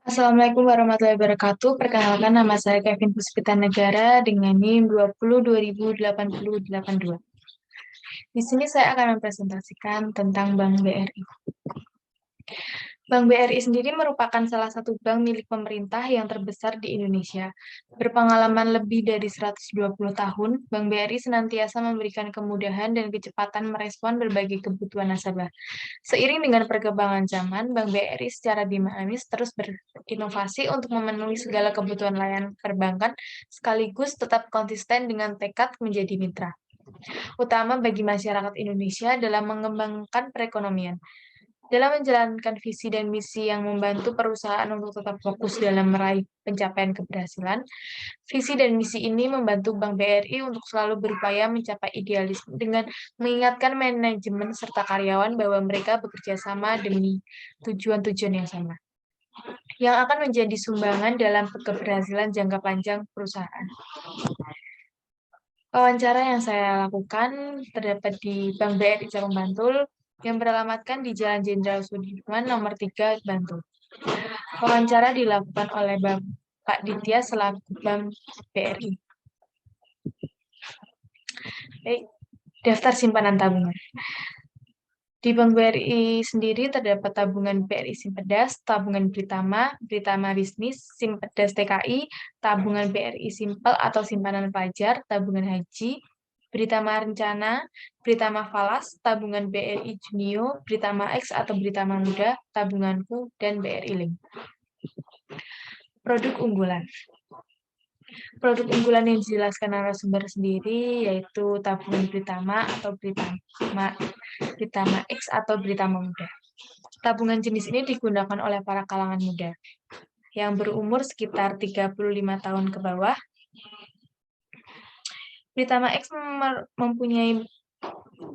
Assalamualaikum warahmatullahi wabarakatuh. Perkenalkan nama saya Kevin Puspita Negara dengan NIM 20208082. Di sini saya akan mempresentasikan tentang Bank BRI. Bank BRI sendiri merupakan salah satu bank milik pemerintah yang terbesar di Indonesia. Berpengalaman lebih dari 120 tahun, Bank BRI senantiasa memberikan kemudahan dan kecepatan merespon berbagai kebutuhan nasabah. Seiring dengan perkembangan zaman, Bank BRI secara dinamis terus berinovasi untuk memenuhi segala kebutuhan layanan perbankan sekaligus tetap konsisten dengan tekad menjadi mitra utama bagi masyarakat Indonesia dalam mengembangkan perekonomian. Dalam menjalankan visi dan misi yang membantu perusahaan untuk tetap fokus dalam meraih pencapaian keberhasilan, visi dan misi ini membantu Bank BRI untuk selalu berupaya mencapai idealisme dengan mengingatkan manajemen serta karyawan bahwa mereka bekerja sama demi tujuan-tujuan yang sama, yang akan menjadi sumbangan dalam keberhasilan jangka panjang perusahaan. Wawancara yang saya lakukan terdapat di Bank BRI Cabang Bantul yang beralamatkan di Jalan Jenderal Sudirman nomor 3 Bantul. Wawancara dilakukan oleh Bapak Ditya selaku Bank BRI. Baik, daftar simpanan tabungan. Di Bank BRI sendiri terdapat tabungan BRI Simpedas, tabungan Britama, Britama Bisnis, Simpedas TKI, tabungan BRI Simpel atau simpanan pelajar, tabungan haji, Britama Rencana, Britama Falas, tabungan BRI Junio, Britama X atau Britama Muda, tabunganku, dan BRI Link. Produk unggulan. Produk unggulan yang dijelaskan narasumber sendiri yaitu tabungan Britama atau Britama X atau Britama Muda. Tabungan jenis ini digunakan oleh para kalangan muda yang berumur sekitar 35 tahun ke bawah. Britama X mempunyai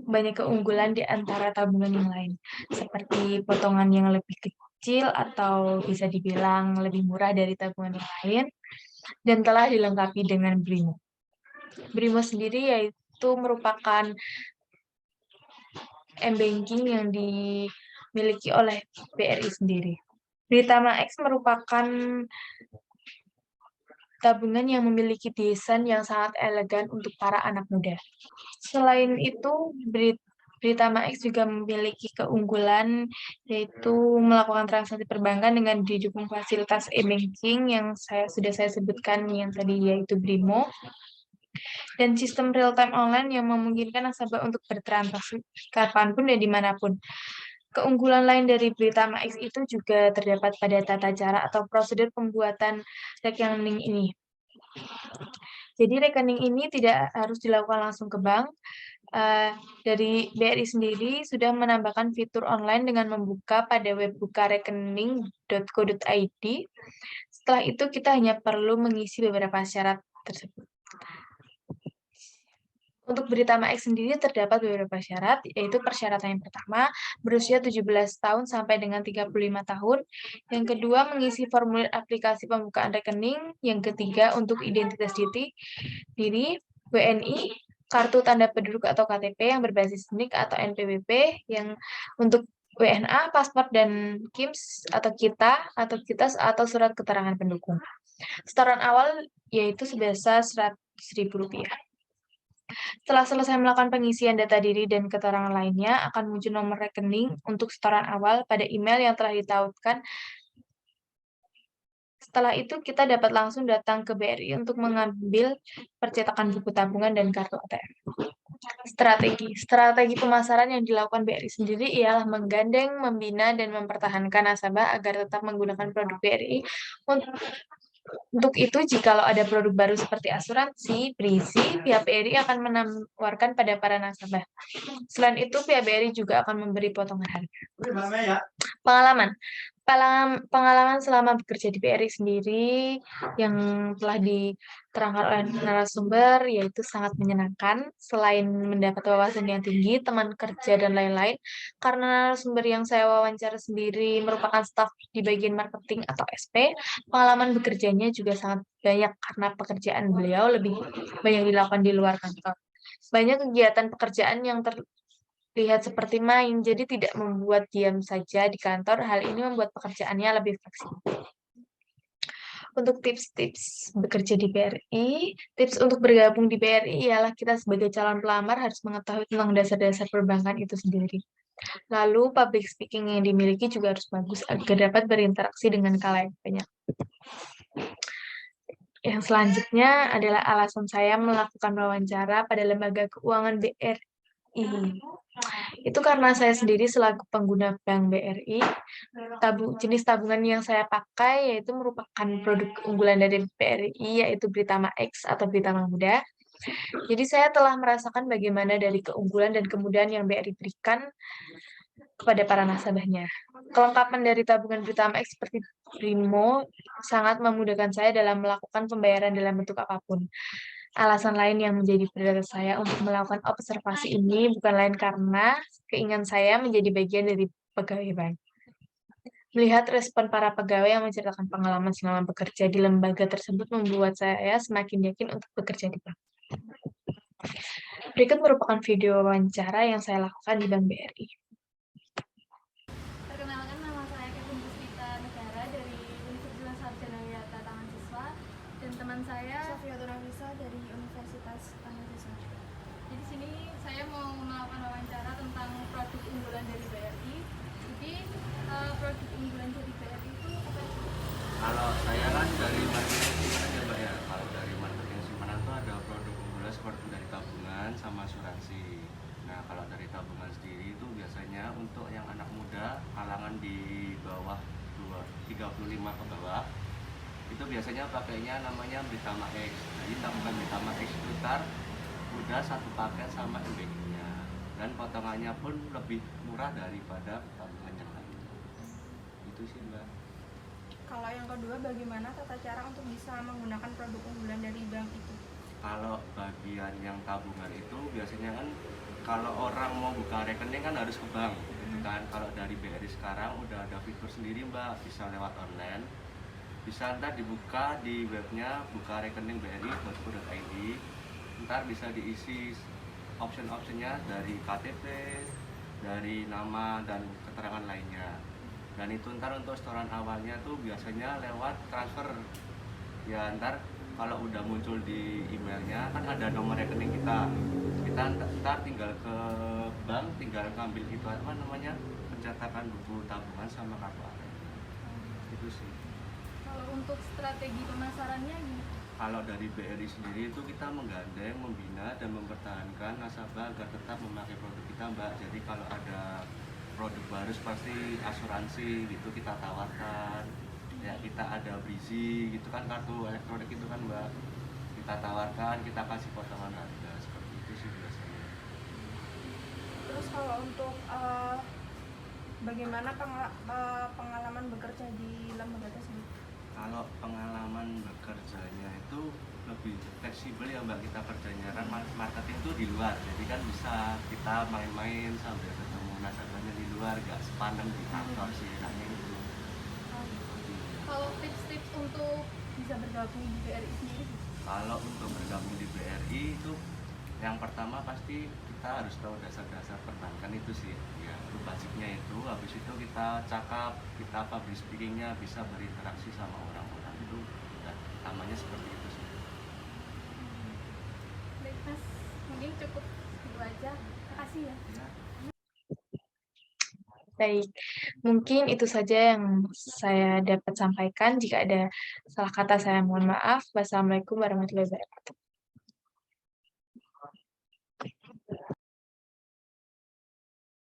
banyak keunggulan di antara tabungan yang lain, seperti potongan yang lebih kecil atau bisa dibilang lebih murah dari tabungan yang lain, dan telah dilengkapi dengan Brimo. Brimo sendiri yaitu merupakan m-banking yang dimiliki oleh BRI sendiri. Britama X merupakan tabungan yang memiliki desain yang sangat elegan untuk para anak muda. Selain itu, Britama X juga memiliki keunggulan yaitu melakukan transaksi perbankan dengan didukung fasilitas e-banking yang sudah saya sebutkan yang tadi yaitu Brimo, dan sistem real-time online yang memungkinkan nasabah untuk bertransaksi kapanpun dan dimanapun. Keunggulan lain dari Britama X itu juga terdapat pada tata cara atau prosedur pembuatan rekening ini. Jadi rekening ini tidak harus dilakukan langsung ke bank. Dari BRI sendiri sudah menambahkan fitur online dengan membuka pada web bukarekening.co.id. Setelah itu kita hanya perlu mengisi beberapa syarat tersebut. Untuk Britama X sendiri terdapat beberapa syarat, yaitu persyaratan yang pertama, berusia 17 tahun sampai dengan 35 tahun. Yang kedua, mengisi formulir aplikasi pembukaan rekening. Yang ketiga, untuk identitas diri, WNI, kartu tanda penduduk atau KTP yang berbasis NIK atau NPWP, yang untuk WNA, paspor, dan KIMS atau KITAS atau surat keterangan pendukung. Setoran awal yaitu sebesar Rp100.000. Setelah selesai melakukan pengisian data diri dan keterangan lainnya, akan muncul nomor rekening untuk setoran awal pada email yang telah ditautkan. Setelah itu, kita dapat langsung datang ke BRI untuk mengambil percetakan buku tabungan dan kartu ATM. Strategi pemasaran yang dilakukan BRI sendiri ialah menggandeng, membina, dan mempertahankan nasabah agar tetap menggunakan produk BRI. Untuk itu, jikalau ada produk baru seperti asuransi, berisi, pihak BRI akan menawarkan pada para nasabah. Selain itu, pihak BRI juga akan memberi potongan harga. Pengalaman selama bekerja di BRI sendiri yang telah diterangkan oleh narasumber yaitu sangat menyenangkan. Selain mendapat wawasan yang tinggi, teman kerja, dan lain-lain, karena narasumber yang saya wawancara sendiri merupakan staf di bagian marketing atau SP, pengalaman bekerjanya juga sangat banyak karena pekerjaan beliau lebih banyak dilakukan di luar kantor. Banyak kegiatan pekerjaan yang terlihat seperti main, jadi tidak membuat diam saja di kantor. Hal ini membuat pekerjaannya lebih fleksibel. Untuk tips-tips bekerja di BRI, tips untuk bergabung di BRI ialah kita sebagai calon pelamar harus mengetahui tentang dasar-dasar perbankan itu sendiri. Lalu, public speaking yang dimiliki juga harus bagus agar dapat berinteraksi dengan khalayak banyak. Yang selanjutnya adalah alasan saya melakukan wawancara pada lembaga keuangan BRI. Itu karena saya sendiri selaku pengguna bank BRI, jenis tabungan yang saya pakai yaitu merupakan produk unggulan dari BRI, yaitu Britama X atau Britama Muda. Jadi saya telah merasakan bagaimana dari keunggulan dan kemudahan yang BRI berikan kepada para nasabahnya. Kelengkapan dari tabungan Britama X seperti Brimo sangat memudahkan saya dalam melakukan pembayaran dalam bentuk apapun. Alasan lain yang menjadi prioritas saya untuk melakukan observasi ini bukan lain karena keinginan saya menjadi bagian dari pegawai bank. Melihat respon para pegawai yang menceritakan pengalaman selama bekerja di lembaga tersebut membuat saya semakin yakin untuk bekerja di bank. Berikut merupakan video wawancara yang saya lakukan di Bank BRI. Perkenalkan, nama saya Kevin Puspita Negara dari Universitas Sarjana Wiyata Taman Siswa, dan teman saya Sofia Tunavisa dari Universitas Taman Siswa. Jadi di sini saya mau melakukan wawancara tentang produk unggulan dari BRI. Jadi produk unggulan dari BRI itu apa sih? Kalau saya kan dari marketing simpanan ya Mbak ya. Kalau dari marketing simpanan itu ada produk unggulan seperti dari tabungan sama asuransi. Nah kalau dari tabungan sendiri itu biasanya untuk yang anak muda kalangan di bawah 35 ke bawah itu biasanya pakainya namanya Britama X. Jadi tabungan Britama X itu udah satu paket sama MBI-nya dan potongannya pun lebih murah daripada tabungan yang lain. Itu sih Mbak. Kalau yang kedua, bagaimana tata cara untuk bisa menggunakan produk unggulan dari bank itu? Kalau bagian yang tabungan itu biasanya kan kalau orang mau buka rekening kan harus ke bank gitu kan. Kalau dari BRI sekarang udah ada fitur sendiri Mbak, bisa lewat online, bisa ntar dibuka di webnya buka rekening bri.co.id, ntar bisa diisi option-optionnya dari KTP, dari nama dan keterangan lainnya. Dan itu ntar untuk setoran awalnya tuh biasanya lewat transfer ya. Ntar kalau udah muncul di emailnya kan ada nomor rekening kita ntar tinggal ke bank, tinggal ngambil itu apa namanya pencetakan buku tabungan sama kartu ATM. Itu sih. Kalau untuk strategi pemasarannya gimana? Kalau dari BRI sendiri itu kita menggandeng, membina dan mempertahankan nasabah agar tetap memakai produk kita Mbak. Jadi kalau ada produk baru seperti asuransi gitu kita tawarkan ya, kita ada Brizi gitu kan, kartu elektronik itu kan Mbak, kita tawarkan, kita kasih potongan harga seperti itu sih biasanya. Terus kalau untuk bagaimana pengalaman bekerja di lembaga tersebut? Kalau pengalaman bekerjanya itu lebih fleksibel ya Mbak, kita kerjanya kan marketing itu di luar, jadi kan bisa kita main-main sambil ketemu nasabahnya di luar, gak sepanen di kantor sih enaknya itu. Kalau tips-tips untuk bisa bergabung di BRI sendiri? Kalau untuk bergabung di BRI itu yang pertama pasti kita harus tahu dasar-dasar perbankan itu sih ya, itu basicnya itu. Habis itu kita cakap, kita public speakingnya bisa berinteraksi sama orang-orang itu ya, utamanya seperti itu sih. Baik Mas, mungkin cukup itu aja. Makasih ya. Ya. Baik, mungkin itu saja yang saya dapat sampaikan. Jika ada salah kata, saya mohon maaf. Wassalamualaikum warahmatullahi wabarakatuh.